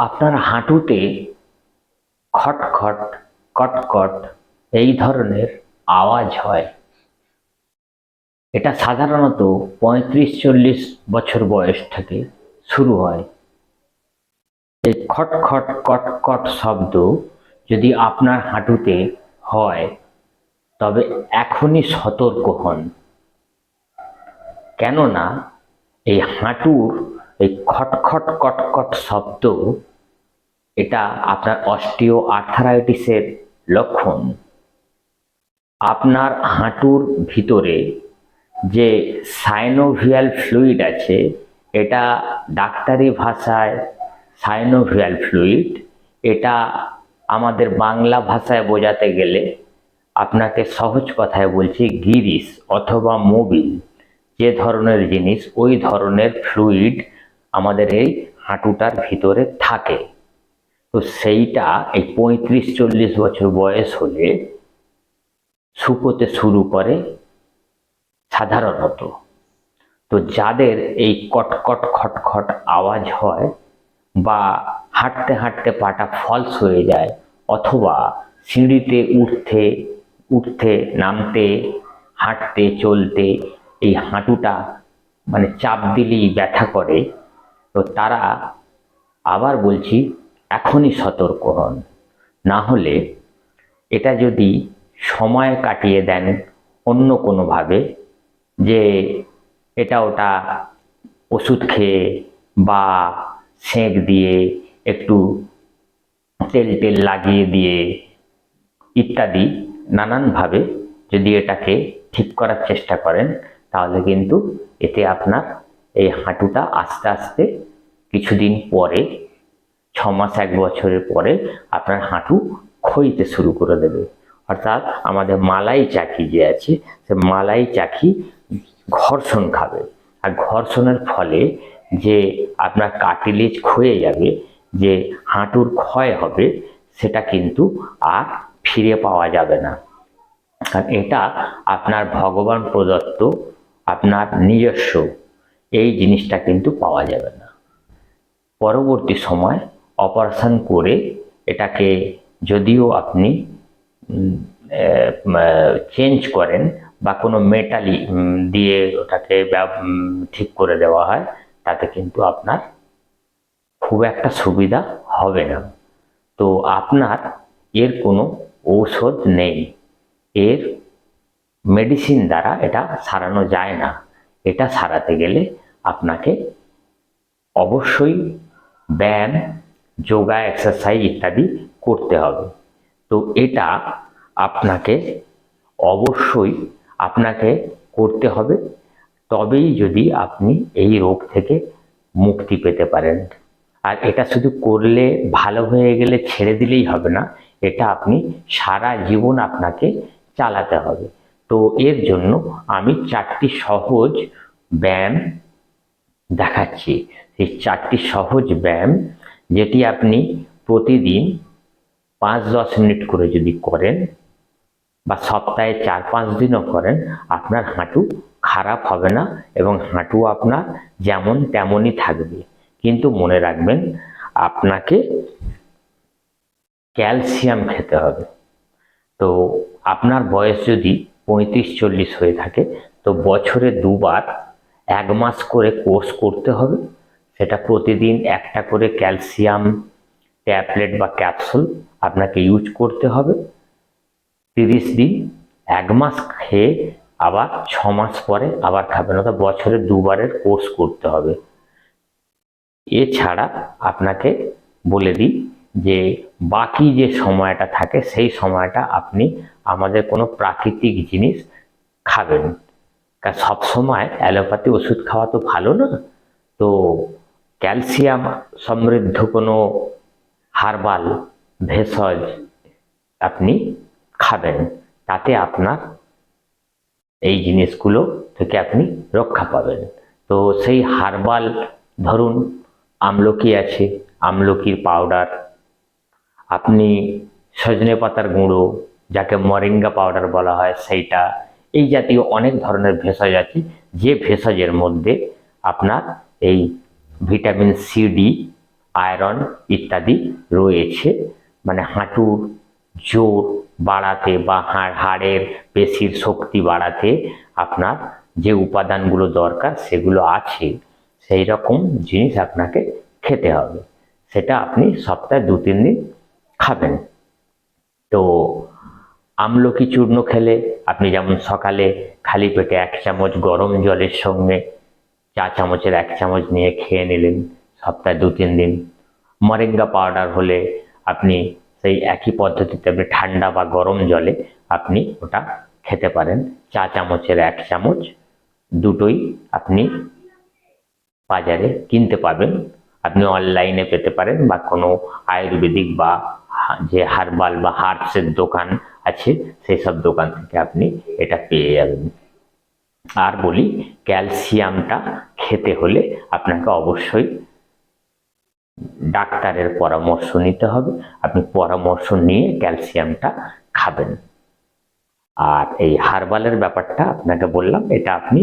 আপনার হাঁটুতে খটখট কটকট এই ধরনের আওয়াজ হয়। এটা সাধারণত ৩৫-৪০ বছর বয়স থেকে শুরু হয়। এই খটখট কটকট শব্দ যদি আপনার হাঁটুতে হয় তবে এখনই সতর্ক হন। কেননা এই হাঁটুর এই খটখট কটকট শব্দ এটা আপনার অস্টিও আর্থারাইটিসের লক্ষণ। আপনার হাঁটুর ভিতরে যে সাইনোভিয়াল ফ্লুইড আছে, এটা ডাক্তারি ভাষায় সাইনোভিয়াল ফ্লুইড, এটা আমাদের বাংলা ভাষায় বোঝাতে গেলে আপনাকে সহজ কথায় বলছি গিরিশ অথবা মোবিল যে ধরনের জিনিস, ওই ধরনের ফ্লুইড আমাদের এই হাঁটুটার ভিতরে থাকে। তো সেইটা এই ৩৫-৪০ বছর বয়স হলে শুকোতে শুরু করে সাধারণত। তো যাদের এই কটকট খটখট আওয়াজ হয় বা হাঁটতে হাঁটতে পাটা ফলস হয়ে যায় অথবা সিঁড়িতে উঠতে উঠতে নামতে হাঁটতে চলতে এই হাঁটুটা মানে চাপ দিলেই ব্যথা করে, তো তারা আবার বলছি এখনই সতর্ক হন। না হলে এটা যদি সময় কাটিয়ে দেন অন্য কোনোভাবে, যে এটা ওটা ওষুধ খেয়ে বা সেঁক দিয়ে একটু তেল টেল লাগিয়ে দিয়ে ইত্যাদি নানানভাবে যদি এটাকে ঠিক করার চেষ্টা করেন, তাহলে কিন্তু এতে আপনার এই হাঁটুটা আস্তে আস্তে কিছুদিন পরে ৬ মাস ১ বছরের পরে আপনার হাঁটু ক্ষইতে শুরু করে দেবে। অর্থাৎ আমাদের মালাই চাকি যে আছে, সে মালাই চাকি ঘর্ষণ খাবে, আর ঘর্ষণের ফলে যে আপনার কার্টিলেজ ক্ষয়ে যাবে, যে হাঁটুর ক্ষয় হবে, সেটা কিন্তু আর ফিরে পাওয়া যাবে না। কারণ এটা আপনার ভগবান প্রদত্ত, আপনার নিজস্ব এই জিনিসটা কিন্তু পাওয়া যাবে না। পরবর্তী সময় অপারেশন করে এটাকে যদিও আপনি চেঞ্জ করেন বা কোনো মেটালি দিয়ে ওটাকে ঠিক করে দেওয়া হয়, তাতে কিন্তু আপনার খুব একটা সুবিধা হবে না। তো আপনার এর কোনো ঔষধ নেই, এর মেডিসিন দ্বারা এটা সারানো যায় না। এটা সারাতে গেলে আপনাকে অবশ্যই ব্যায়াম, যোগা, এক্সারসাইজ ইত্যাদি করতে হবে। তো এটা আপনাকে অবশ্যই করতে হবে, তবেই যদি আপনি এই রোগ থেকে মুক্তি পেতে পারেন। আর এটা শুধু করলে ভালো হয়ে গেলে ছেড়ে দিলেই হবে না, এটা আপনি সারা জীবন আপনাকে চালাতে হবে। তো এর জন্য আমি ৪টি সহজ ব্যায়াম দেখাচ্ছি। এই ৪টি সহজ ব্যায়াম যেটি আপনি প্রতিদিন ৫-১০ মিনিট করে যদি করেন বা সপ্তাহে ৪-৫ দিনও করেন, আপনার হাঁটু খারাপ হবে না এবং হাঁটু আপনার যেমন তেমনই থাকবে। কিন্তু মনে রাখবেন, আপনাকে ক্যালসিয়াম খেতে হবে। তো আপনার বয়স যদি ৩৫-৪০ হয়ে থাকে, তো বছরে ২ বার ১ মাস করে কোর্স করতে হবে। সেটা প্রতিদিন একটা করে ক্যালসিয়াম ট্যাবলেট বা ক্যাপসুল আপনাকে ইউজ করতে হবে। ৩০ দিন, ১ মাস খেয়ে আবার ৬ মাস পরে আবার খাবেন, অর্থাৎ বছরে ২ বারের কোর্স করতে হবে। এছাড়া আপনাকে বলে দিই যে বাকি যে সময়টা থাকে, সেই সময়টা আপনি আমাদের কোনো প্রাকৃতিক জিনিস খাবেন। কারণ সবসময় অ্যালোপ্যাথি ওষুধ খাওয়া তো ভালো না। তো ক্যালসিয়াম সমৃদ্ধ কোনো হার্বাল ভেষজ আপনি খাবেন, তাতে আপনার এই জিনিসগুলো থেকে আপনি রক্ষা পাবেন। তো সেই হার্বাল, ধরুন আমলকি আছে, আমলকির পাউডার, আপনি সজনে পাতার গুঁড়ো যাকে মরিঙ্গা পাউডার বলা হয় সেইটা, এই জাতীয় অনেক ধরনের ভেষজ আছে, যে ভেষজের মধ্যে আপনার এই ভিটামিন সি, ডি আয়রন ইত্যাদি রয়েছে, মানে হাঁটুর জোর বাড়াতে বা হাড়ের পেশির শক্তি বাড়াতে আপনার যে উপাদানগুলো দরকার সেগুলো আছে, সেই রকম জিনিস আপনাকে খেতে হবে। সেটা আপনি সপ্তাহে 2-3 দিন খাবেন। তো আমলকি চূর্ণ খেলে আপনি যেমন সকালে খালি পেটে 1 চামচ গরম জলের সঙ্গে চা চামচের 1 চামচ নিয়ে খেয়ে নিলেন সপ্তাহে 2-3 দিন। মরিঙ্গা পাউডার হলে আপনি সেই একই পদ্ধতিতে আপনি ঠান্ডা বা গরম জলে আপনি ওটা খেতে পারেন। চা চামচের 1 চামচ, দুটোই আপনি বাজারে কিনতে পাবেন। আপনি অনলাইনে পেতে পারেন বা কোনো আয়ুর্বেদিক বা যে হার্বাল বা হার্বসের দোকান আছে সেই সব দোকান থেকে আপনি এটা পেয়ে যাবেন। আর বলি, ক্যালসিয়ামটা খেতে হলে আপনাকে অবশ্যই ডাক্তারের পরামর্শ নিতে হবে। আপনি পরামর্শ নিয়ে ক্যালসিয়ামটা খাবেন। আর এই হার্বালের ব্যাপারটা আপনাকে বললাম, এটা আপনি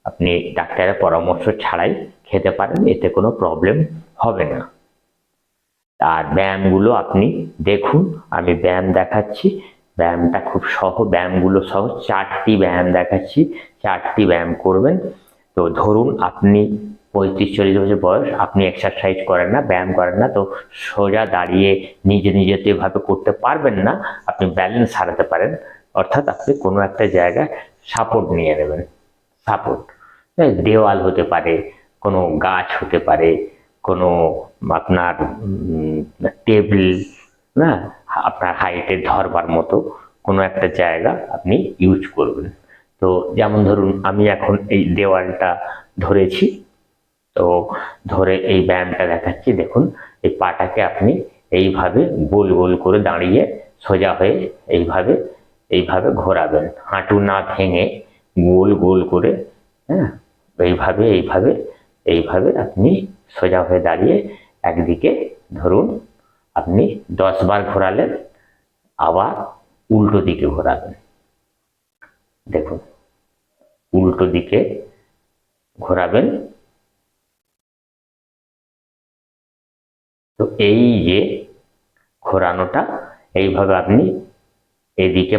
আপনি ডাক্তারের পরামর্শ ছাড়াই খেতে পারেন, এতে কোনো প্রবলেম হবে না। আর ব্যায়ামগুলো আপনি দেখুন, আমি ব্যায়াম দেখাচ্ছি। ব্যায়ামটা খুব ব্যায়ামগুলো সহ 4টি ব্যায়াম দেখাচ্ছি। 4টি ব্যায়াম করবেন। তো ধরুন আপনি 35-40 বছর বয়স, আপনি এক্সারসাইজ করেন না, ব্যায়াম করেন না, তো সোজা দাঁড়িয়ে নিজে নিজে তো এভাবে করতে পারবেন না। আপনি ব্যালেন্স হারাতে পারেন, অর্থাৎ আপনি কোনো একটা জায়গায় সাপোর্ট নিয়ে নেবেন। সাপোর্ট দেওয়াল হতে পারে, কোনো গাছ হতে পারে, কোনো আপনার টেবিল, না, আপনার হাইটে ধরবার মতো কোনো একটা জায়গা আপনি ইউজ করবেন। তো যেমন ধরুন আমি এখন এই দেওয়ালটা ধরেছি, তো ধরে এই ব্যায়ামটা দেখাচ্ছি। দেখুন, এই পাটাকে আপনি এইভাবে গোল গোল করে দাঁড়িয়ে সোজা হয়ে এইভাবে এইভাবে ঘোরাবেন, হাঁটু না ভেঙে গোল গোল করে। হ্যাঁ, এইভাবে এইভাবে এইভাবে আপনি সোজা হয়ে দাঁড়িয়ে একদিকে ধরুন আপনি 10 বার ঘোরালেন, আবার উল্টো দিকে ঘোরাবেন। দেখুন, উল্টো দিকে ঘোরাবেন। তো এই যে ঘোরানোটা, এইভাবে আপনি এদিকে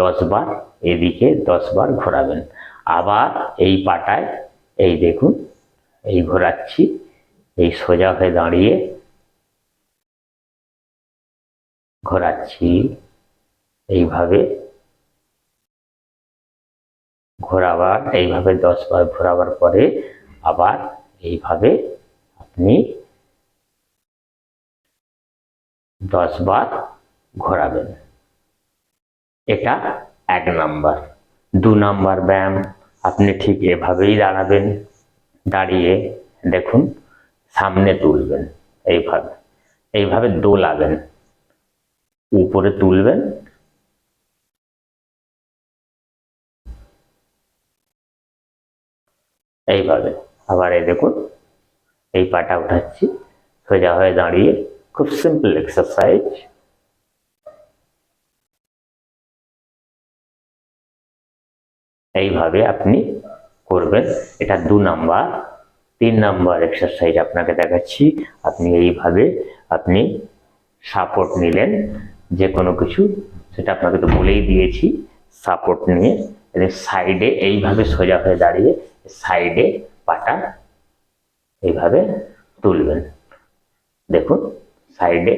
10 বার, এদিকে 10 বার ঘোরাবেন। আবার এই পাটায় এই দেখুন, এই ঘোরাচ্ছি, এই সোজা হয়ে দাঁড়িয়ে ঘোরাচ্ছি, এইভাবে ঘোরাবার, এইভাবে 10 বার ঘোরাবার পরে আবার এইভাবে আপনি 10 বার ঘোরাবেন। এটা 1 নাম্বার। 2 নাম্বার ব্যায়াম, আপনি ঠিক এভাবেই দাঁড়াবেন, দাঁড়িয়ে দেখুন সামনে তুলবেন, এইভাবে এইভাবে দোলাবেন, উপরে তুলবেন, এইভাবে। আবার এই দেখুন, এই পাটা উঠাচ্ছি, সোজা হয়ে দাঁড়িয়ে, খুব সিম্পল এক্সারসাইজ। এইভাবে আপনি করবেন। এটা 2 নাম্বার। 3 নাম্বার এক্সারসাইজ আপনাকে দেখাচ্ছি। আপনি এইভাবে আপনি সাপোর্ট নিলেন যে কোনো কিছু, সেটা আপনাকে তো বলেই দিয়েছি। সাপোর্ট নিয়ে সাইডে এইভাবে সোজা হয়ে দাঁড়িয়ে সাইডে পাটা এইভাবে তুলবেন। দেখুন সাইডে,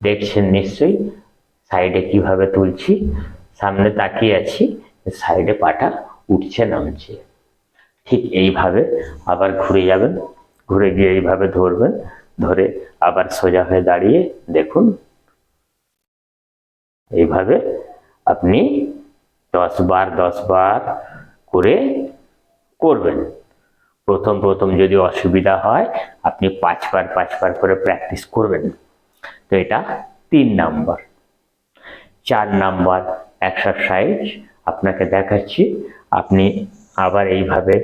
দেখছেন নিশ্চয়ই সাইডে কিভাবে তুলছি, সামনে তাকিয়ে আছি, সাইডে পাটা উঠছে নামছে। ঠিক এইভাবে আবার ঘুরে যাবেন, ঘুরে গিয়ে এইভাবে ধরবেন, ধরে আবার সোজা হয়ে দাঁড়িয়ে দেখুন এইভাবে আপনি 10 বার 10 বার করে করবেন। প্রথম প্রথম যদি অসুবিধা হয় আপনি 5 বার 5 বার করে প্র্যাকটিস করবেন। তো এটা 3 নাম্বার। 4 নাম্বার এক্সারসাইজ আপনাকে দেখাচ্ছি। আপনি আবার এইভাবে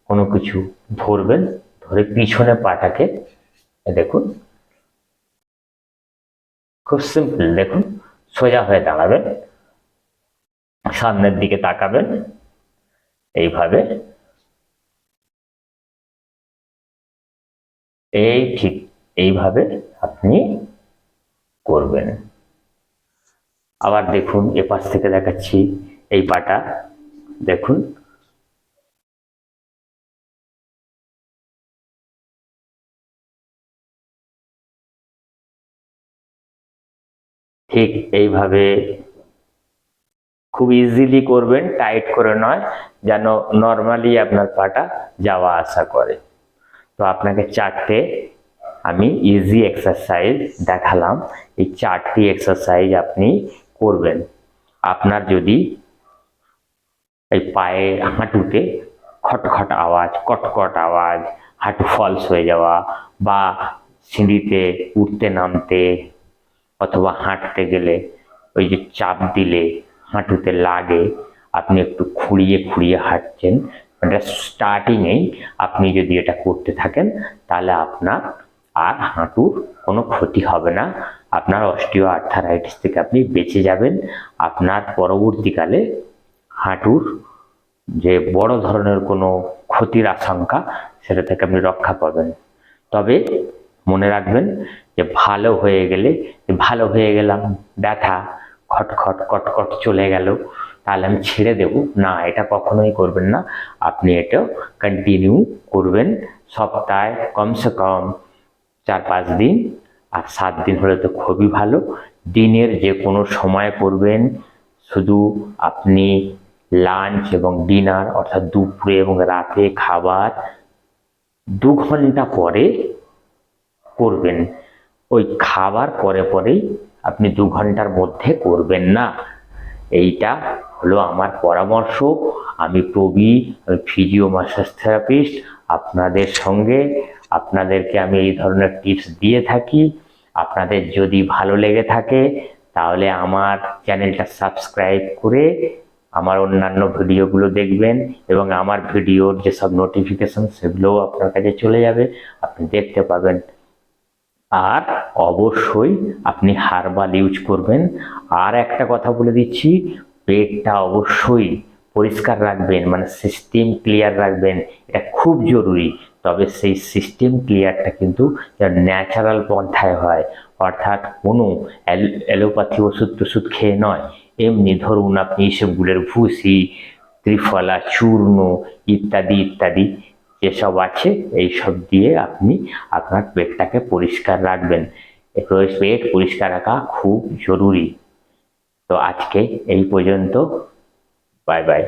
কোনো কিছু ধরবেন, ধরে পিছনে পাটাকে দেখুন, খুব সিম্পল। দেখুন, সোজা হয়ে দাঁড়াবেন, সামনের দিকে তাকাবেন, এইভাবে এই ঠিক এইভাবে আপনি করবেন। আবার দেখুন, এপাশ থেকে দেখাচ্ছি, এই পাটা দেখুন, ঠিক এইভাবে খুব ইজিলি করবেন, টাইট করে নয়, যেন নর্মালি আপনার পাটা যাওয়া আসা করে। তো আপনাকে চারটে আমি ইজি এক্সারসাইজ দেখালাম, এই চারটি এক্সারসাইজ আপনি করবেন। আপনার যদি এই পায়ে হাঁটুতে খটখট আওয়াজ, কটকট আওয়াজ, হাঁটু ফলস হয়ে যাওয়া, বা সিঁড়িতে উঠতে নামতে অথবা হাঁটতে গেলে ওই যে চাপ দিলে হাঁটুতে লাগে, আপনি একটু খুঁড়িয়ে খুঁড়িয়ে হাঁটছেন, মানে স্টার্টিংয়েই আপনি যদি এটা করতে থাকেন, তাহলে আপনার আর হাঁটুর কোনো ক্ষতি হবে না, আপনার অস্টিও আর্থারাইটিস থেকে আপনি বেঁচে যাবেন। আপনার পরবর্তীকালে হাঁটুর যে বড় ধরনের কোনো ক্ষতির আশঙ্কা, সেটা থেকে আপনি রক্ষা পাবেন। তবে মনে রাখবেন যে ভালো হয়ে গেলে, ভালো হয়ে গেলাম, ব্যথা খটখট কটকট চলে গেল, তাহলে আমি ছেড়ে দেব না, এটা কখনোই করবেন না। আপনি এটাও কন্টিনিউ করবেন, সপ্তাহে কমসে কম 4-5 দিন, আর 7 দিন হলে তো খুবই ভালো। দিনের যে কোনো সময় করবেন, শুধু আপনি লাঞ্চ এবং ডিনার অর্থাৎ দুপুরে এবং রাতে খাবার 2 ঘন্টা পরে করবেন। ওই খাবার পরে পরেই আপনি 2 ঘন্টার মধ্যে করবেন না। এইটা হলো আমার পরামর্শ। আমি প্রবীর, আমি ফিজিও মাসাজ থেরাপিস্ট। আপনাদের সঙ্গে আপনাদেরকে আমি এই ধরনের টিপস দিয়ে থাকি। আপনাদের যদি ভালো লেগে থাকে তাহলে আমার চ্যানেলটা সাবস্ক্রাইব করে আমার অন্যান্য ভিডিওগুলো দেখবেন, এবং আমার ভিডিওর যেসব নোটিফিকেশন সেগুলোও আপনার কাছে চলে যাবে, আপনি দেখতে পাবেন। আর অবশ্যই আপনি হার্বাল ইউজ করবেন। আর একটা কথা বলে দিচ্ছি, পেটটা অবশ্যই পরিষ্কার রাখবেন, মানে সিস্টেম ক্লিয়ার রাখবেন, এটা খুব জরুরি। তবে সেই সিস্টেম ক্লিয়ারটা কিন্তু ন্যাচারাল পন্থায় হয়, অর্থাৎ কোনো অ্যালোপ্যাথি ওষুধ টষুধ খেয়ে নয়। এমনি ধরুন আপনি ইসবগুলের ভুসি, ত্রিফলা চূর্ণ ইত্যাদি ইত্যাদি যেসব আছে, এইসব দিয়ে আপনি আপনার পেটটাকে পরিষ্কার রাখবেন। পেট পরিষ্কার রাখা খুব জরুরি। তো আজকে এই পর্যন্ত, বাই বাই।